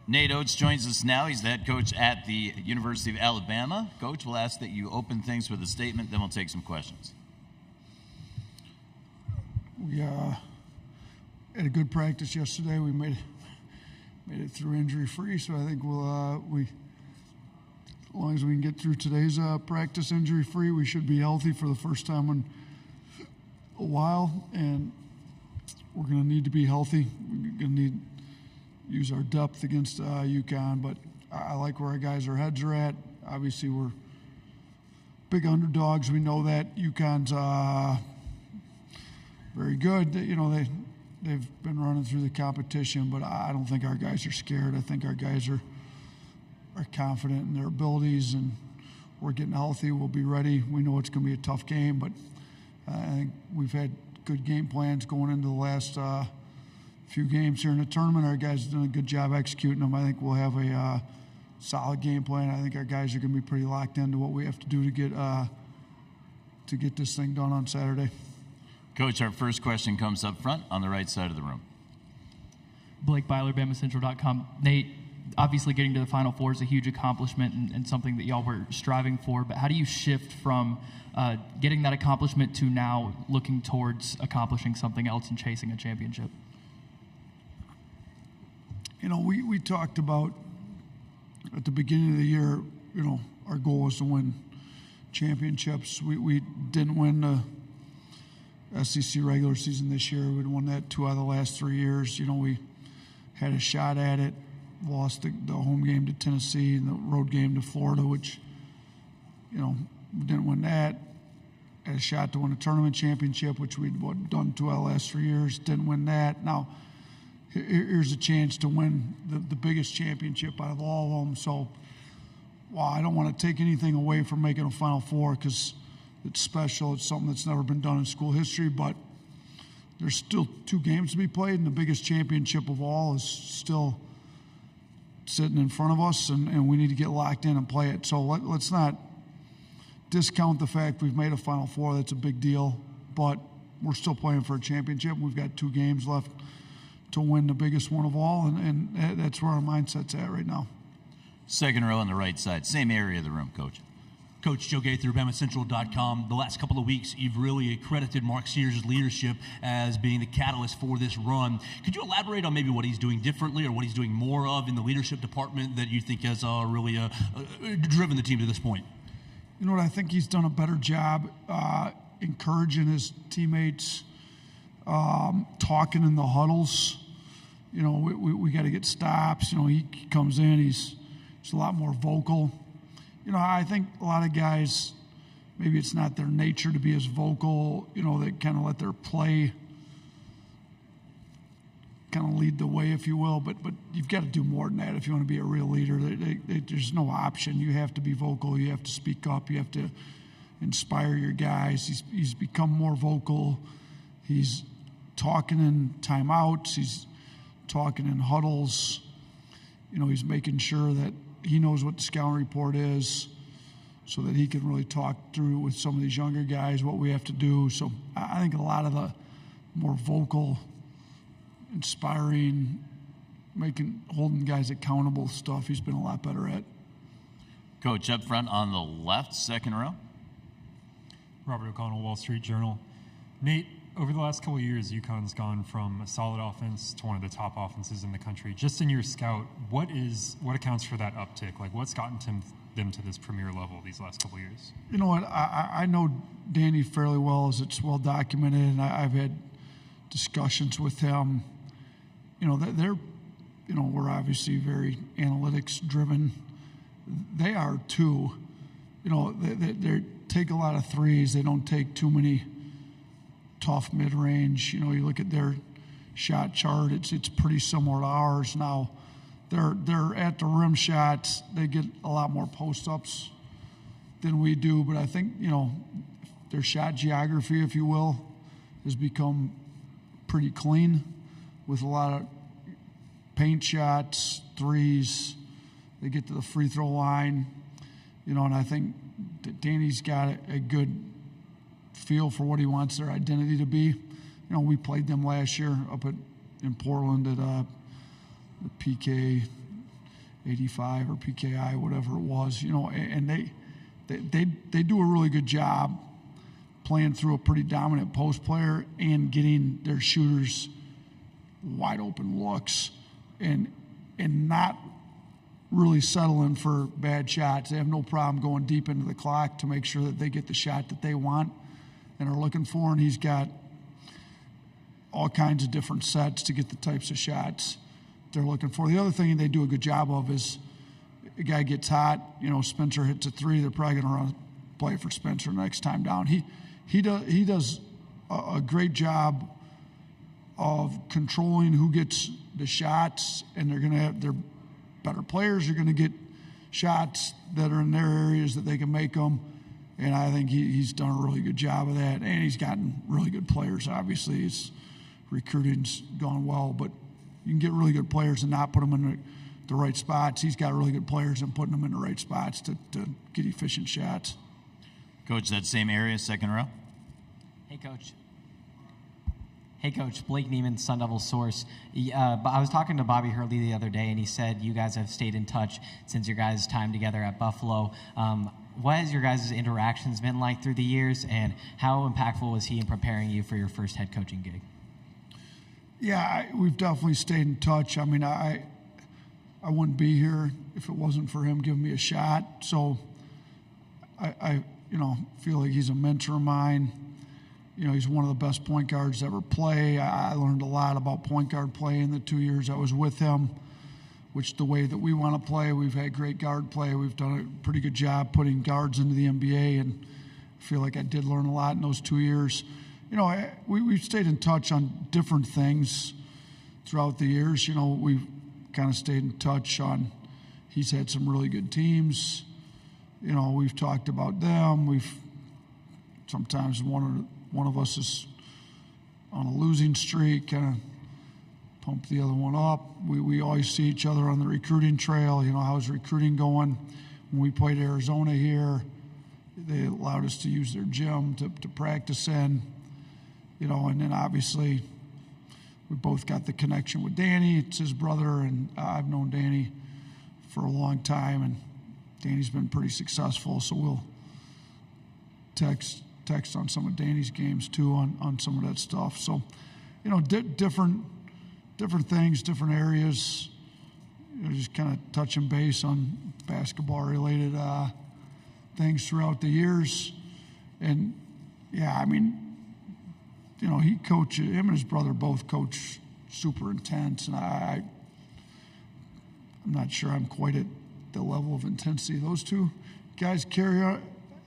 Nate Oats joins us now. He's the head coach at the University of Alabama. Coach, we'll ask that you open things with a statement, then we'll take some questions. We had a good practice yesterday. We made it through injury-free, so I think as long as we can get through today's practice injury-free, we should be healthy for the first time in a while, and we're going to need to be healthy. We're going to need to use our depth against UConn, but I like where our guys' heads are at. Obviously, we're big underdogs. We know that UConn's very good. You know, they've been running through the competition, but I don't think our guys are scared. I think our guys are confident in their abilities, and we're getting healthy. We'll be ready. We know it's going to be a tough game, but I think we've had good game plans going into the last few games here in the tournament. Our guys have done a good job executing them. I think we'll have a solid game plan. I think our guys are going to be pretty locked into what we have to do to get this thing done on Saturday. Coach, our first question comes up front on the right side of the room. Blake Byler, BamaCentral.com. Nate, obviously getting to the Final Four is a huge accomplishment and something that y'all were striving for, but how do you shift from getting that accomplishment to now looking towards accomplishing something else and chasing a championship? You know, we talked about at the beginning of the year, you know, our goal was to win championships. We didn't win the SEC regular season this year. We'd won that 2 out of the last 3 years. You know, we had a shot at it, lost the home game to Tennessee and the road game to Florida, which, you know, we didn't win that. Had a shot to win a tournament championship, which we'd done 2 out of the last 3 years. Didn't win that. Now, here's a chance to win the biggest championship out of all of them. So, while I don't want to take anything away from making a Final Four because it's special, it's something that's never been done in school history, but there's still 2 games to be played, and the biggest championship of all is still sitting in front of us, and we need to get locked in and play it. So let's not discount the fact we've made a Final Four. That's a big deal, but we're still playing for a championship. We've got 2 games left to win the biggest one of all, and that's where our mindset's at right now. Second row on the right side, same area of the room, Coach. Coach Joe Gaither, BamaCentral.com. The last couple of weeks, you've really accredited Mark Sears' leadership as being the catalyst for this run. Could you elaborate on maybe what he's doing differently or what he's doing more of in the leadership department that you think has really driven the team to this point? You know what? I think he's done a better job encouraging his teammates, talking in the huddles. You know, we got to get stops. You know, he comes in, he's a lot more vocal. You know, I think a lot of guys, maybe it's not their nature to be as vocal. You know, they kind of let their play kind of lead the way, if you will. But you've got to do more than that if you want to be a real leader. There's no option. You have to be vocal. You have to speak up. You have to inspire your guys. He's become more vocal. He's talking in timeouts. He's talking in huddles. You know, he's making sure that he knows what the scouting report is so that he can really talk through with some of these younger guys what we have to do. So I think a lot of the more vocal, inspiring, holding guys accountable stuff he's been a lot better at. Coach, up front on the left, second row. Robert O'Connell, Wall Street Journal. Nate, over the last couple of years, UConn's gone from a solid offense to one of the top offenses in the country. Just in your scout, what accounts for that uptick? Like, what's gotten them to this premier level these last couple of years? You know what? I know Danny fairly well, as it's well documented, and I've had discussions with him. You know, they're, you know, we're obviously very analytics driven. They are too. You know, they take a lot of threes. They don't take too many tough mid-range. You know, you look at their shot chart, it's pretty similar to ours. Now, they're at the rim shots. They get a lot more post-ups than we do, but I think, you know, their shot geography, if you will, has become pretty clean with a lot of paint shots, threes. They get to the free throw line, you know, and I think that Danny's got a good feel for what he wants their identity to be. You know, we played them last year in Portland at the PK 85 or PKI, whatever it was, and they do a really good job playing through a pretty dominant post player and getting their shooters wide open looks and not really settling for bad shots. They have no problem going deep into the clock to make sure that they get the shot that they want and are looking for, and he's got all kinds of different sets to get the types of shots they're looking for. The other thing they do a good job of is a guy gets hot, Spencer hits a three, they're probably going to run a play for Spencer next time down. He does a great job of controlling who gets the shots, and they're going to have their better players are going to get shots that are in their areas that they can make them, and I think he's done a really good job of that, and he's gotten really good players. Obviously, his recruiting's gone well, but you can get really good players and not put them in the right spots. He's got really good players and putting them in the right spots to get efficient shots. Coach, that same area, second row. Hey, Coach. Blake Neiman, Sun Devil Source. I was talking to Bobby Hurley the other day, and he said you guys have stayed in touch since your guys' time together at Buffalo. What has your guys' interactions been like through the years, and how impactful was he in preparing you for your first head coaching gig? Yeah, we've definitely stayed in touch. I mean, I wouldn't be here if it wasn't for him giving me a shot. So I feel like he's a mentor of mine. He's one of the best point guards to ever play. I learned a lot about point guard play in the 2 years I was with him, which the way that we want to play, we've had great guard play. We've done a pretty good job putting guards into the NBA, and I feel like I did learn a lot in those 2 years. We've stayed in touch on different things throughout the years. We've kind of stayed in touch on he's had some really good teams. We've talked about them. We've sometimes one of us is on a losing streak, kind of pump the other one up. We always see each other on the recruiting trail. How's recruiting going? When we played Arizona here, they allowed us to use their gym to practice in. And then obviously we both got the connection with Danny. It's his brother, and I've known Danny for a long time, and Danny's been pretty successful, so we'll text on some of Danny's games too on some of that stuff. So, different things, different areas, just kind of touching base on basketball-related things throughout the years. And, yeah, I mean, he coaches, him and his brother both coach super intense, and I'm not sure I'm quite at the level of intensity those two guys carry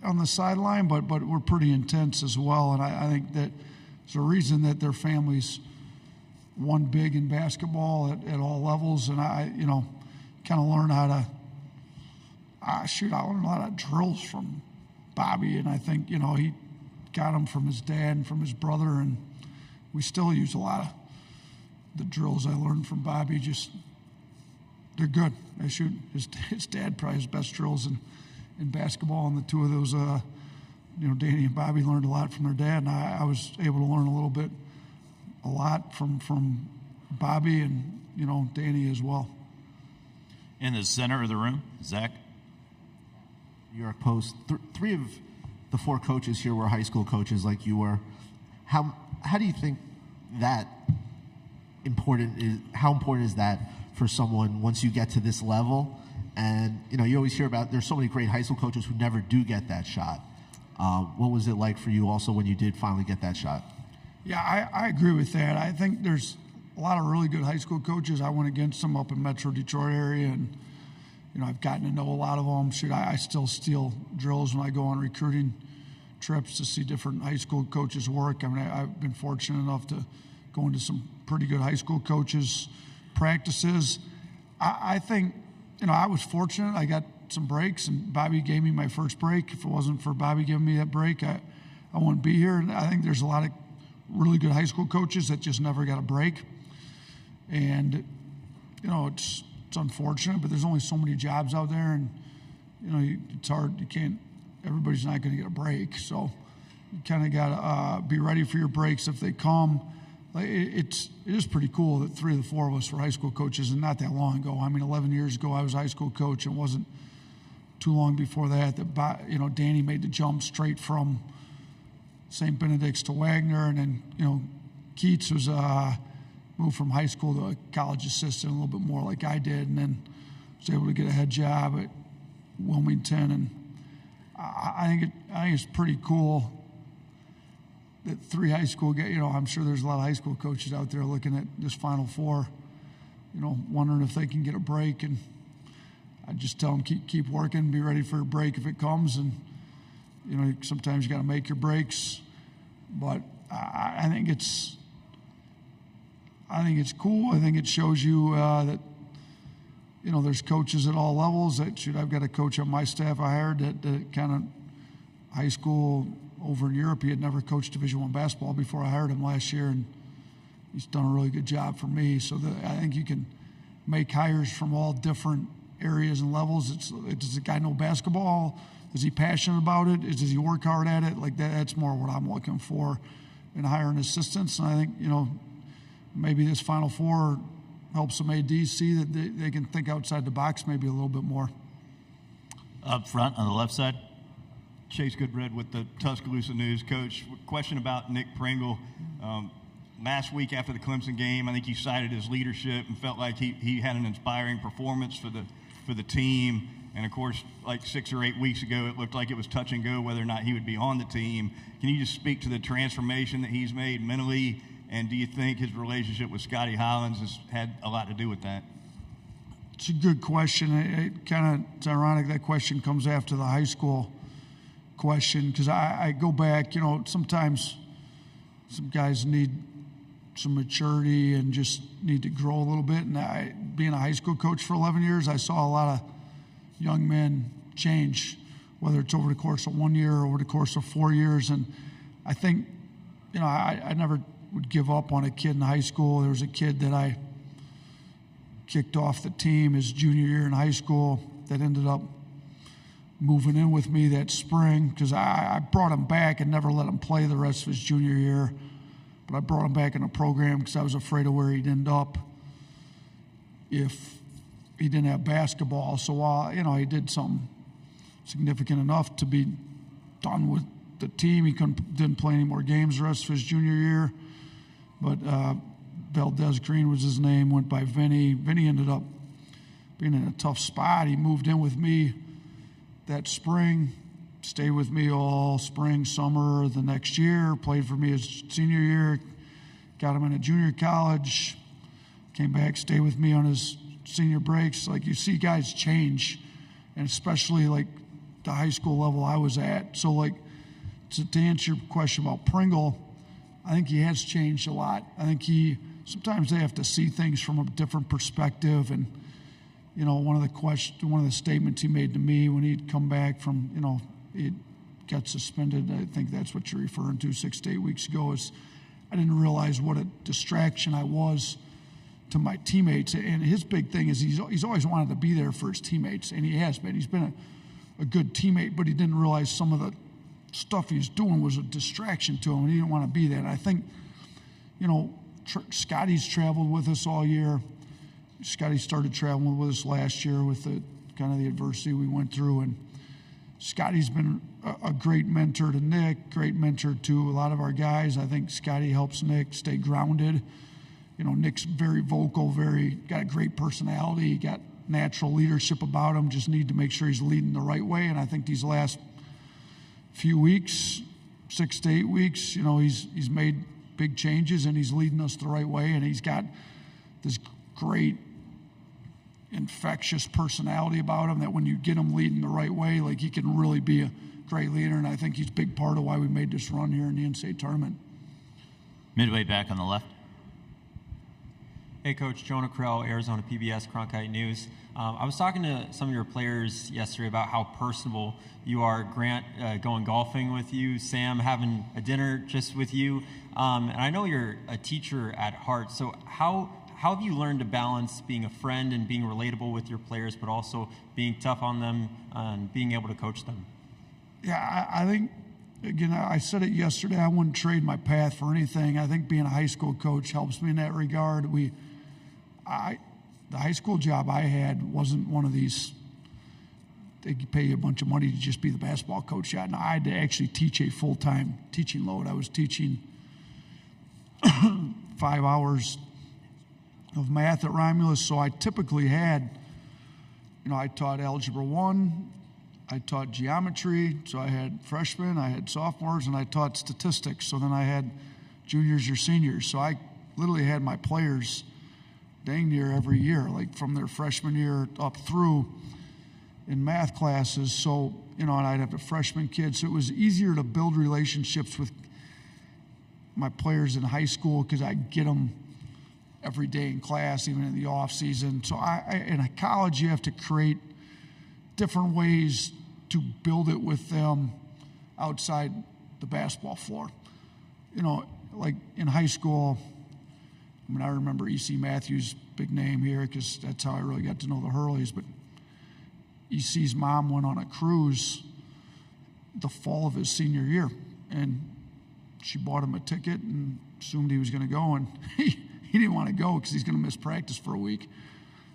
on the sideline, but we're pretty intense as well, and I think that there's a reason that their families won big in basketball at all levels, and I kind of learned how to I learned a lot of drills from Bobby, and I think he got them from his dad and from his brother, and we still use a lot of the drills I learned from Bobby. Just they're good. They shoot his dad probably his best drills in basketball, and the two of those, Danny and Bobby learned a lot from their dad, and I was able to learn a lot from Bobby and Danny as well. In the center of the room, Zach. New York Post. Three of the four coaches here were high school coaches like you were. How do you think that important is? How important is that for someone once you get to this level? And you always hear about there's so many great high school coaches who never do get that shot. What was it like for you also when you did finally get that shot? Yeah, I agree with that. I think there's a lot of really good high school coaches. I went against them up in Metro Detroit area, and I've gotten to know a lot of them. I still steal drills when I go on recruiting trips to see different high school coaches work. I mean, I've been fortunate enough to go into some pretty good high school coaches' practices. I think, I was fortunate. I got some breaks, and Bobby gave me my first break. If it wasn't for Bobby giving me that break, I wouldn't be here. And I think there's a lot of really good high school coaches that just never got a break. And, it's unfortunate, but there's only so many jobs out there, and, it's hard. Everybody's not going to get a break. So you kind of got to be ready for your breaks if they come. it is pretty cool that 3 of the 4 of us were high school coaches, and not that long ago. I mean, 11 years ago I was a high school coach, and it wasn't too long before that Danny made the jump straight from St. Benedict's to Wagner, and then Keats was moved from high school to a college assistant, a little bit more like I did, and then was able to get a head job at Wilmington. And I think it's pretty cool that 3 high school guys, I'm sure there's a lot of high school coaches out there looking at this Final Four, wondering if they can get a break. And I just tell them keep working, be ready for a break if it comes. And sometimes you got to make your breaks. But I think it's cool. I think it shows you that there's coaches at all levels. I've got a coach on my staff I hired that kind of high school over in Europe. He had never coached Division I basketball before I hired him last year, and he's done a really good job for me. So I think you can make hires from all different areas and levels. Does the guy know basketball? Is he passionate about it? Does he work hard at it? Like that's more what I'm looking for in hiring assistants. And I think maybe this Final Four helps some ADs see that they can think outside the box maybe a little bit more. Up front on the left side. Chase Goodred with the Tuscaloosa News. Coach, question about Nick Pringle. Last week after the Clemson game, I think you cited his leadership and felt like he had an inspiring performance for the team. And, of course, like 6 or 8 weeks ago, it looked like it was touch and go whether or not he would be on the team. Can you just speak to the transformation that he's made mentally, and do you think his relationship with Scotty Hollins has had a lot to do with that? It's a good question. It's ironic that question comes after the high school question, because I go back, sometimes some guys need some maturity and just need to grow a little bit. And being a high school coach for 11 years, I saw a lot of young men change, whether it's over the course of 1 year or over the course of 4 years. And I think, I never would give up on a kid in high school. There was a kid that I kicked off the team his junior year in high school that ended up moving in with me that spring, because I brought him back and never let him play the rest of his junior year. But I brought him back in a program because I was afraid of where he'd end up if he didn't have basketball. So while, he did something significant enough to be done with the team, he didn't play any more games the rest of his junior year. But Valdez Green was his name, went by Vinny. Vinny ended up being in a tough spot. He moved in with me that spring, stayed with me all spring, summer, the next year, played for me his senior year, got him into junior college, came back, stayed with me on his senior breaks. Like, you see guys change, and especially like the high school level I was at. So like, to answer your question about Pringle, I think he has changed a lot. I think sometimes they have to see things from a different perspective. And one of the statements he made to me when he'd come back from, he got suspended, I think that's what you're referring to, 6 to 8 weeks ago, is I didn't realize what a distraction I was to my teammates. And his big thing is he's always wanted to be there for his teammates, and he has been. He's been a good teammate, but he didn't realize some of the stuff he was doing was a distraction to him, and he didn't want to be there. And I think, Scotty's traveled with us all year. Scotty started traveling with us last year with the kind of the adversity we went through, and Scotty's been a great mentor to Nick, great mentor to a lot of our guys. I think Scotty helps Nick stay grounded. Nick's very vocal, got a great personality, got natural leadership about him, just need to make sure he's leading the right way. And I think these last few weeks, 6 to 8 weeks, he's made big changes and he's leading us the right way, and he's got this great infectious personality about him that when you get him leading the right way, like, he can really be a great leader. And I think he's a big part of why we made this run here in the NCAA tournament. Midway back on the left. Hey, Coach. Jonah Krell, Arizona PBS Cronkite News. I was talking to some of your players yesterday about how personable you are. Grant going golfing with you, Sam having a dinner just with you. And I know you're a teacher at heart, so how have you learned to balance being a friend and being relatable with your players, but also being tough on them and being able to coach them? Yeah, I think again, I said it yesterday, I wouldn't trade my path for anything. I think being a high school coach helps me in that regard. The high school job I had wasn't one of these, they pay you a bunch of money to just be the basketball coach. No, I had to actually teach a full-time teaching load. I was teaching 5 hours of math at Romulus, so I typically had, I taught Algebra 1, I taught geometry, so I had freshmen, I had sophomores, and I taught statistics. So then I had juniors or seniors. So I literally had my players dang near every year, like from their freshman year up through in math classes. So, and I'd have the freshman kids. So it was easier to build relationships with my players in high school because I get them every day in class, even in the off season. So in college, you have to create different ways to build it with them outside the basketball floor. Like in high school, I remember E.C. Matthews' big name here because that's how I really got to know the Hurleys. But E.C.'s mom went on a cruise the fall of his senior year, and she bought him a ticket and assumed he was going to go, and he didn't want to go because he's going to miss practice for a week.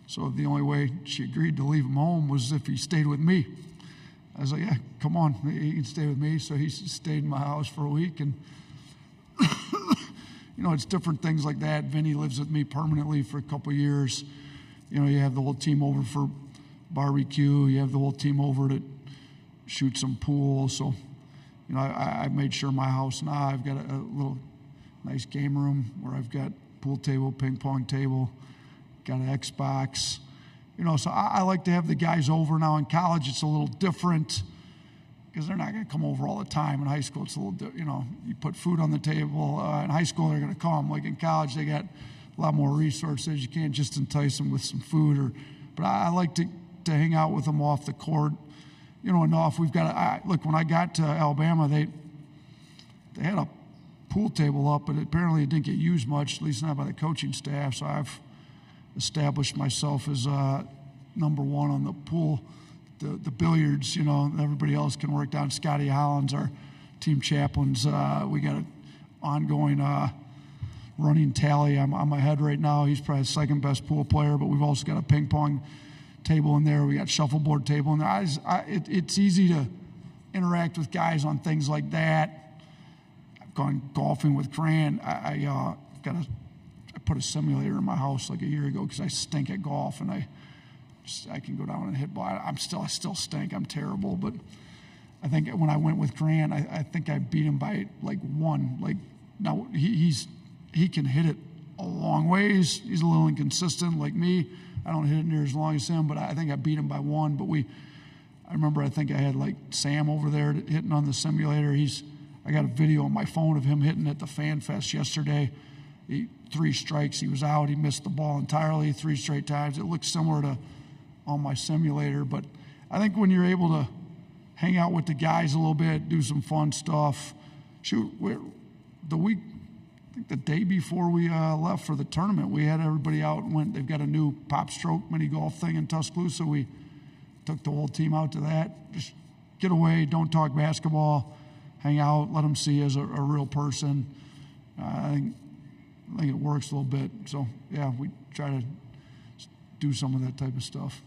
So the only way she agreed to leave him home was if he stayed with me. I was like, yeah, come on, he can stay with me. So he stayed in my house for a week. And, it's different things like that. Vinny lives with me permanently for a couple of years. You have the whole team over for barbecue. You have the whole team over to shoot some pool. So, I made sure my house now, I've got a little nice game room where I've got pool table, ping pong table, got an Xbox, so I like to have the guys over. Now in college, it's a little different because they're not going to come over all the time. In high school, it's a little, you put food on the table. In high school, they're going to come. Like in college, they got a lot more resources. You can't just entice them with some food but I like to hang out with them off the court, enough. We've got look, when I got to Alabama, they had a pool table up, but apparently it didn't get used much, at least not by the coaching staff. So I've established myself as number one on the pool, the billiards. Everybody else can work down. Scotty Hollins, our team chaplains. We got an ongoing running tally. I'm on my head right now. He's probably the second best pool player, but we've also got a ping pong table in there. We got shuffleboard table in there. It's easy to interact with guys on things like that. I've gone golfing with Grant. I put a simulator in my house like a year ago because I stink at golf, and I can go down and hit ball. I still stink. I'm terrible, but I think when I went with Grant, I think I beat him by like one. Like now he can hit it a long ways. He's a little inconsistent like me. I don't hit it near as long as him, but I think I beat him by one. But I remember I think I had like Sam over there hitting on the simulator. I got a video on my phone of him hitting at the Fan Fest yesterday. 3 strikes, he was out. He missed the ball entirely 3 straight times. It looks similar to on my simulator. But I think when you're able to hang out with the guys a little bit, do some fun stuff. The day before we left for the tournament, we had everybody out and went. They've got a new Pop Stroke mini golf thing in Tuscaloosa. We took the whole team out to that. Just get away, don't talk basketball, hang out, let them see you as a real person. I think it works a little bit. So, yeah, we try to do some of that type of stuff.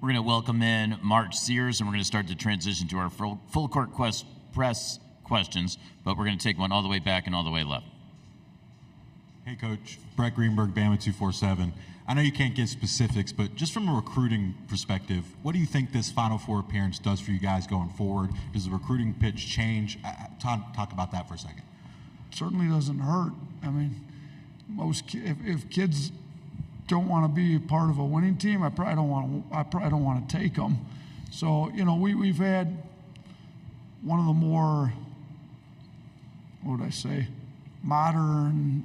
We're going to welcome in Mark Sears, and we're going to start to transition to our full court press questions, but we're going to take one all the way back and all the way left. Hey, Coach. Brett Greenberg, Bama 247. I know you can't give specifics, but just from a recruiting perspective, what do you think this Final Four appearance does for you guys going forward? Does the recruiting pitch change? Talk about that for a second. Certainly doesn't hurt. I mean, if kids don't want to be a part of a winning team, I probably don't want to take them. So we've had one of the more, what would I say, modern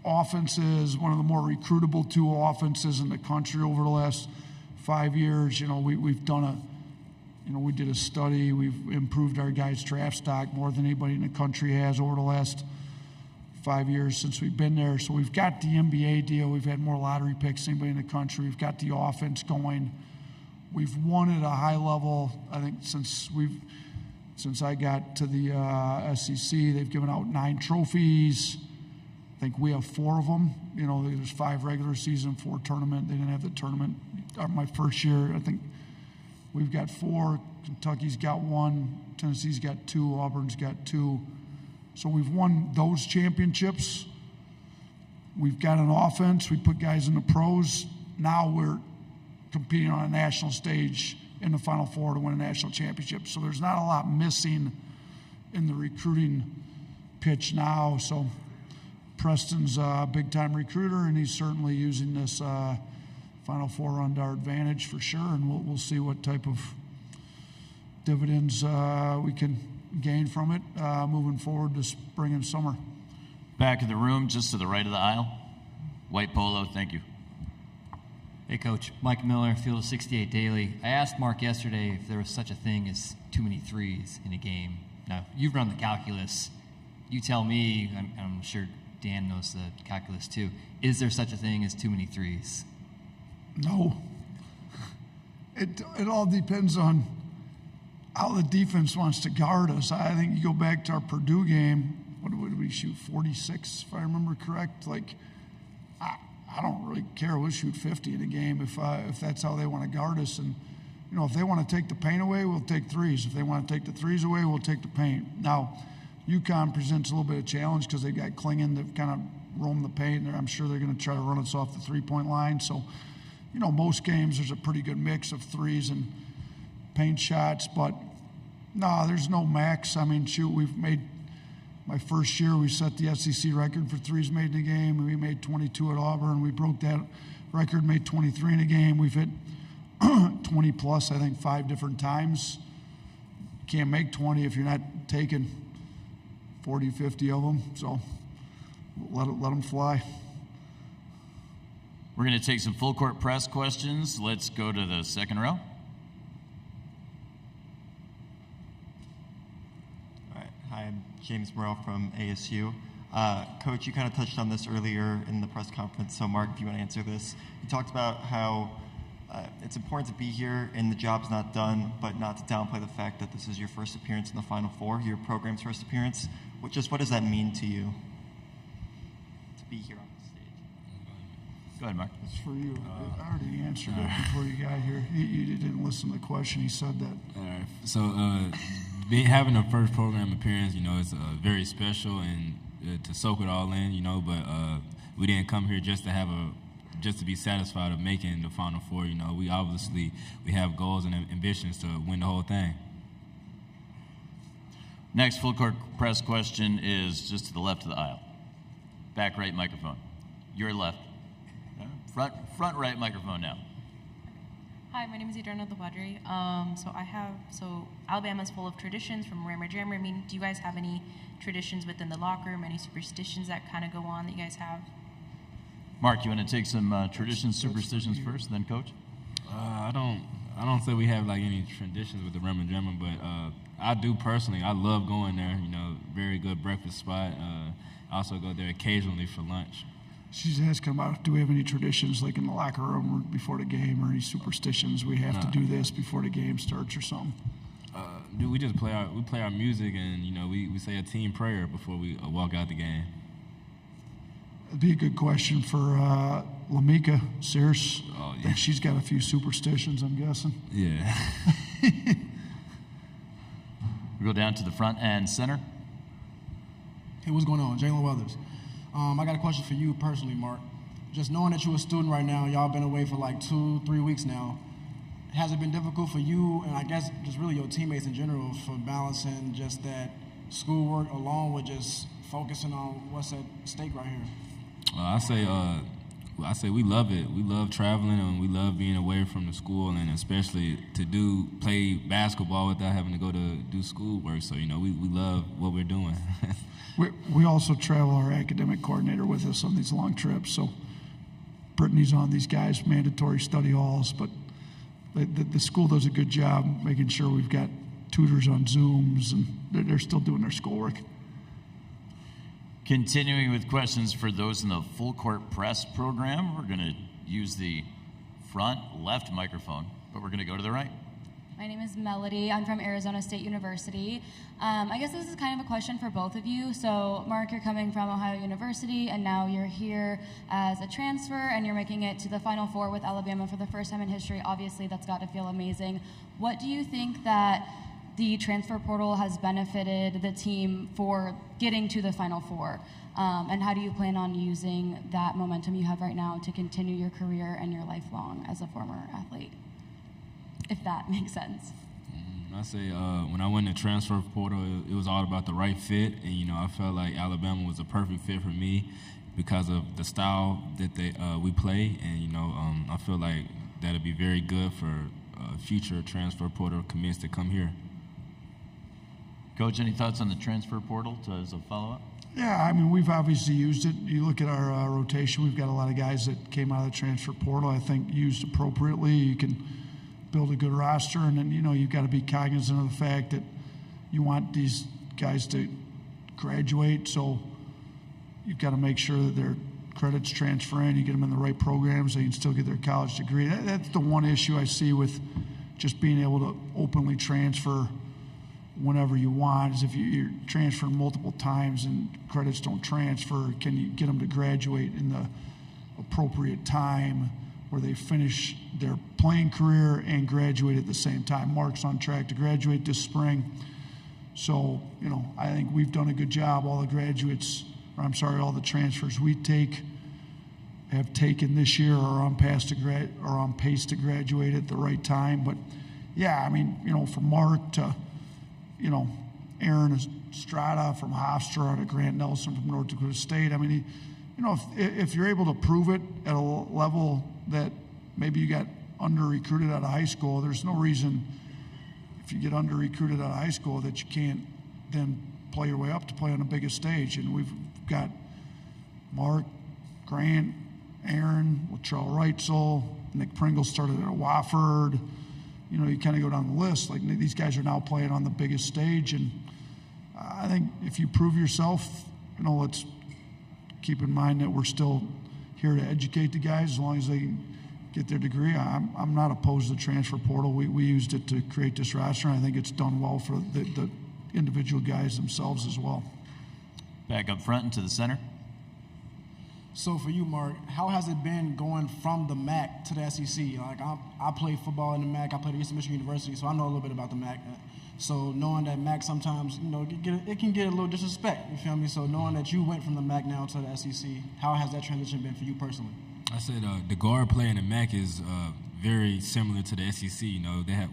offenses, one of the more recruitable 2 offenses in the country over the last 5 years. We've done we did a study. We've improved our guys' draft stock more than anybody in the country has over the last 5 years since we've been there. So we've got the NBA deal. We've had more lottery picks than anybody in the country. We've got the offense going. We've won at a high level, I think, since since I got to the SEC, they've given out 9 trophies. I think we have 4 of them. You know, there's 5 regular season, 4 tournament. They didn't have the tournament my first year. I think we've got 4. Kentucky's got 1. Tennessee's got 2. Auburn's got 2. So we've won those championships. We've got an offense. We put guys in the pros. Now we're competing on a national stage in the Final Four to win a national championship. So there's not a lot missing in the recruiting pitch now. So Preston's a big-time recruiter, and he's certainly using this Final Four run to our advantage for sure, and we'll see what type of dividends we can gain from it moving forward to spring and summer. Back of the room, just to the right of the aisle. White polo, thank you. Hey, Coach. Mike Miller, Field of 68 Daily. I asked Mark yesterday if there was such a thing as too many threes in a game. Now, you've run the calculus. You tell me, I'm sure Dan knows the calculus too. Is there such a thing as too many threes? No. It all depends on how the defense wants to guard us. I think you go back to our Purdue game. What did we shoot? 46, if I remember correct. Like, I don't really care. We'll shoot 50 in a game if that's how they want to guard us. And, you know, if they want to take the paint away, we'll take threes. If they want to take the threes away, we'll take the paint. Now, UConn presents a little bit of challenge because they got Klingon that kind of roam the paint. And I'm sure they're going to try to run us off the three-point line. So, you know, most games there's a pretty good mix of threes and paint shots. But, no, there's no max. I mean, shoot, we've made – my first year, we set the SEC record for threes made in a game, and we made 22 at Auburn. We broke that record, made 23 in a game. We've hit 20 plus, I think, 5 different times. Can't make 20 if you're not taking 40, 50 of them. So let them fly. We're going to take some full court press questions. Let's go to the second row. Hi, I'm James Morrell from ASU. Coach, you kind of touched on this earlier in the press conference, so Mark, if you want to answer this. You talked about how it's important to be here and the job's not done, but not to downplay the fact that this is your first appearance in the Final Four, your program's first appearance. What does that mean to you to be here on the stage? Go ahead, Mark. It's for you. I already answered it before you got here. You didn't listen to the question. He said that. All right. So, having a first program appearance, you know, it's very special and to soak it all in, you know. But we didn't come here just to be satisfied of making the Final Four. You know, we have goals and ambitions to win the whole thing. Next full court press question is just to the left of the aisle. Back right microphone. Your left. Front right microphone now. Hi, my name is Adriana Padre. So Alabama's full of traditions from Rammer Jammer. I mean, do you guys have any traditions within the locker room, any superstitions that kind of go on that you guys have? Mark, you want to take some traditions, superstitions first, then Coach? I don't say we have like any traditions with the Rammer Jammer, but I do personally. I love going there. You know, very good breakfast spot. I also go there occasionally for lunch. She's asking about, do we have any traditions like in the locker room or before the game, or any superstitions we have to do this before the game starts or something? Dude, we just play our music, and you know we say a team prayer before we walk out the game. It'd be a good question for Lamika Sears. Oh, yeah. I think she's got a few superstitions, I'm guessing. Yeah. We go down to the front and center. Hey, what's going on? Jalen Weathers. I got a question for you personally, Mark. Just knowing that you're a student right now, y'all been away for like 2-3 weeks now, has it been difficult for you, and I guess just really your teammates in general, for balancing just that schoolwork along with just focusing on what's at stake right here? I say we love it. We love traveling, and we love being away from the school, and especially to play basketball without having to go to do schoolwork. So, you know, we love what we're doing. We also travel our academic coordinator with us on these long trips. So Brittany's on these guys' mandatory study halls, but the school does a good job making sure we've got tutors on Zooms, and they're still doing their schoolwork. Continuing with questions for those in the full court press program, we're going to use the front left microphone, but we're going to go to the right. My name is Melody. I'm from Arizona State University. I guess this is kind of a question for both of you. So, Mark, you're coming from Ohio University, and now you're here as a transfer, and you're making it to the Final Four with Alabama for the first time in history. Obviously, that's got to feel amazing. What do you think that the transfer portal has benefited the team for getting to the Final Four? And how do you plan on using that momentum you have right now to continue your career and your lifelong as a former athlete? If that makes sense. I say when I went to transfer portal, it was all about the right fit, and I felt like Alabama was a perfect fit for me because of the style that we play, and I feel like that'll be very good for future transfer portal commits to come here. Coach, any thoughts on the transfer portal as a follow-up? Yeah, I mean, we've obviously used it. You look at our rotation, we've got a lot of guys that came out of the transfer portal, I think, used appropriately. You can build a good roster, and then, you've got to be cognizant of the fact that you want these guys to graduate, so you've got to make sure that their credits transfer in, you get them in the right programs, they can still get their college degree. That's the one issue I see with just being able to openly transfer whenever you want, is if you're transferring multiple times and credits don't transfer, can you get them to graduate in the appropriate time where they finish their playing career and graduate at the same time? Mark's on track to graduate this spring. So, I think we've done a good job. All the transfers we have taken this year are on pace to graduate at the right time. But, yeah, I mean, from Mark to, Aaron Estrada from Hofstra to Grant Nelson from North Dakota State. I mean, if you're able to prove it at a level that maybe you got under-recruited out of high school, there's no reason if you get under-recruited out of high school that you can't then play your way up to play on the biggest stage. And we've got Mark, Grant, Aaron, Latrell Reitzel, Nick Pringle started at Wofford. You kind of go down the list. Like, these guys are now playing on the biggest stage, and I think if you prove yourself, let's keep in mind that we're still here to educate the guys as long as they get their degree. I'm not opposed to the transfer portal. We used it to create this roster, and I think it's done well for the individual guys themselves as well. Back up front and to the center. So for you, Mark, how has it been going from the MAC to the SEC? Like, I played football in the MAC. I played at Eastern Michigan University, so I know a little bit about the MAC. So knowing that MAC sometimes, it can get a little disrespect, you feel me? So knowing that you went from the MAC now to the SEC, how has that transition been for you personally? I said the guard play in the MAC is very similar to the SEC.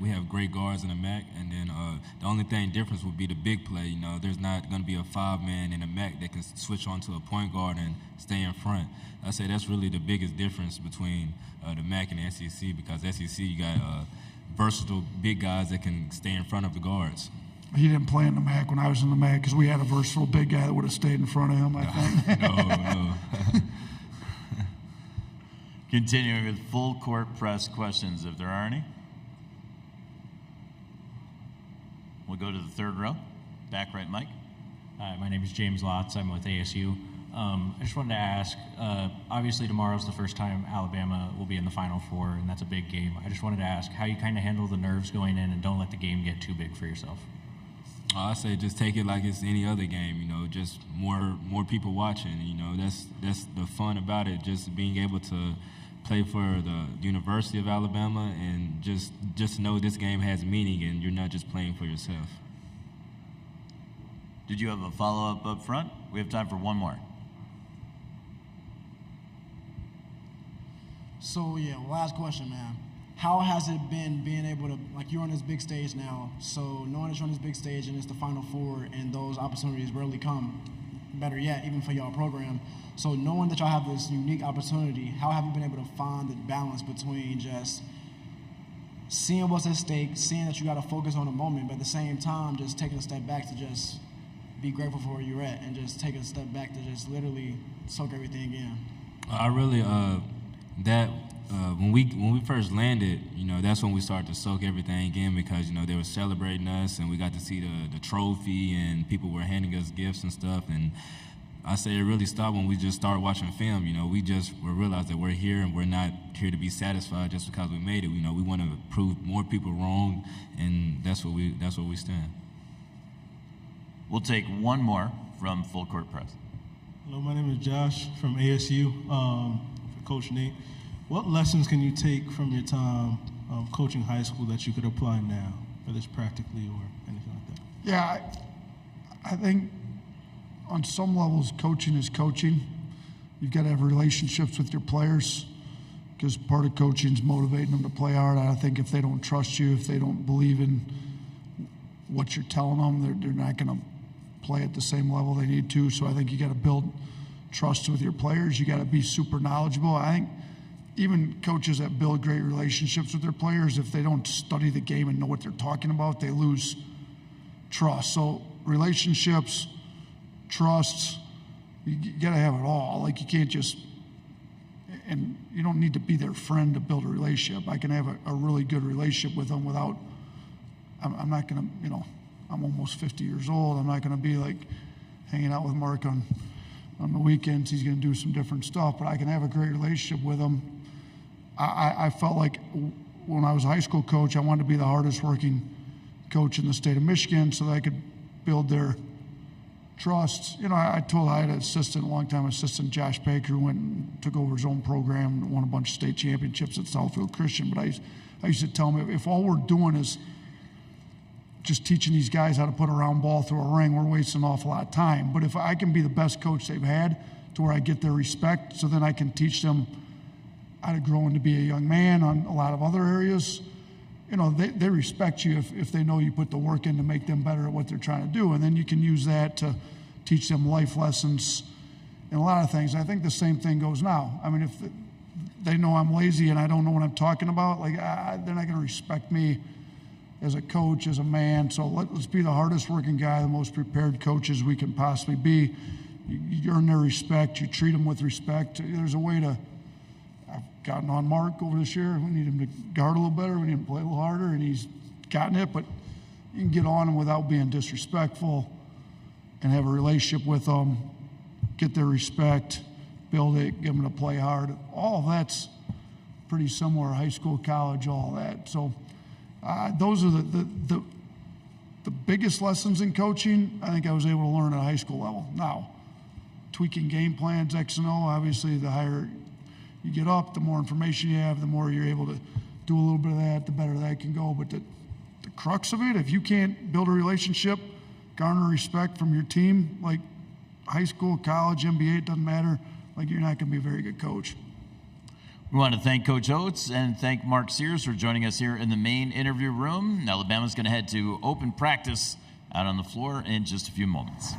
We have great guards in the MAC, and then the only difference would be the big play. There's not going to be a 5-man in the MAC that can switch onto a point guard and stay in front. I say that's really the biggest difference between the MAC and the SEC, because SEC you got versatile big guys that can stay in front of the guards. He didn't play in the MAC when I was in the MAC because we had a versatile big guy that would have stayed in front of him, I think. No. Continuing with full court press questions, if there are any. We'll go to the third row. Back right, Mike. Hi, my name is James Lotz. I'm with ASU. I just wanted to ask, obviously tomorrow's the first time Alabama will be in the Final Four, and that's a big game. I just wanted to ask how you kind of handle the nerves going in and don't let the game get too big for yourself. I say just take it like it's any other game, just more people watching. That's the fun about it, just being able to play for the University of Alabama and just know this game has meaning and you're not just playing for yourself. Did you have a follow-up up front? We have time for one more. So, last question, man. How has it been being able to, like, you're on this big stage now, so knowing that you're on this big stage and it's the Final Four and those opportunities rarely come, better yet, even for y'all program. So knowing that y'all have this unique opportunity, how have you been able to find the balance between just seeing what's at stake, seeing that you got to focus on the moment, but at the same time just taking a step back to just be grateful for where you're at and just take a step back to just literally soak everything in? I really, when we first landed, that's when we started to soak everything in, because they were celebrating us and we got to see the trophy and people were handing us gifts and stuff, and I say it really stopped when we just started watching film. We realized that we're here and we're not here to be satisfied just because we made it. We want to prove more people wrong, and that's what we stand. We'll take one more from Full Court Press. Hello, my name is Josh from ASU. For Coach Nate, what lessons can you take from your time coaching high school that you could apply now, whether it's practically or anything like that? Yeah, I think on some levels, coaching is coaching. You've got to have relationships with your players because part of coaching is motivating them to play hard. I think if they don't trust you, if they don't believe in what you're telling them, they're not going to play at the same level they need to. So I think you got to build trust with your players. You got to be super knowledgeable. I think even coaches that build great relationships with their players, if they don't study the game and know what they're talking about, they lose trust. So relationships, trusts, you got to have it all. Like, you can't just, and you don't need to be their friend to build a relationship. I can have a really good relationship with them without, I'm not going to, I'm almost 50 years old. I'm not going to be like hanging out with Mark on the weekends. He's going to do some different stuff, but I can have a great relationship with him. I felt like when I was a high school coach, I wanted to be the hardest working coach in the state of Michigan so that I could build their trust. I had an assistant, a long-time assistant, Josh Baker, who went and took over his own program and won a bunch of state championships at Southfield Christian. But I used to tell him, if all we're doing is just teaching these guys how to put a round ball through a ring, we're wasting an awful lot of time. But if I can be the best coach they've had to where I get their respect, so then I can teach them how to grow into be a young man on a lot of other areas, they respect you if they know you put the work in to make them better at what they're trying to do. And then you can use that to teach them life lessons and a lot of things. I think the same thing goes now. I mean, if they know I'm lazy and I don't know what I'm talking about, they're not going to respect me as a coach, as a man. So let's be the hardest working guy, the most prepared coaches we can possibly be. You earn their respect. You treat them with respect. There's a way to, I've gotten on Mark over this year. We need him to guard a little better. We need him to play a little harder, and he's gotten it. But you can get on him without being disrespectful and have a relationship with them, get their respect, build it, get them to play hard. All of that's pretty similar, high school, college, all that. So those are the biggest lessons in coaching I think I was able to learn at a high school level. Now, tweaking game plans, X and O, obviously the higher you get up, the more information you have, the more you're able to do a little bit of that, the better that can go. But the crux of it, if you can't build a relationship, garner respect from your team, like high school, college, NBA, it doesn't matter, you're not going to be a very good coach. We want to thank Coach Oats and thank Mark Sears for joining us here in the main interview room. Alabama's going to head to open practice out on the floor in just a few moments.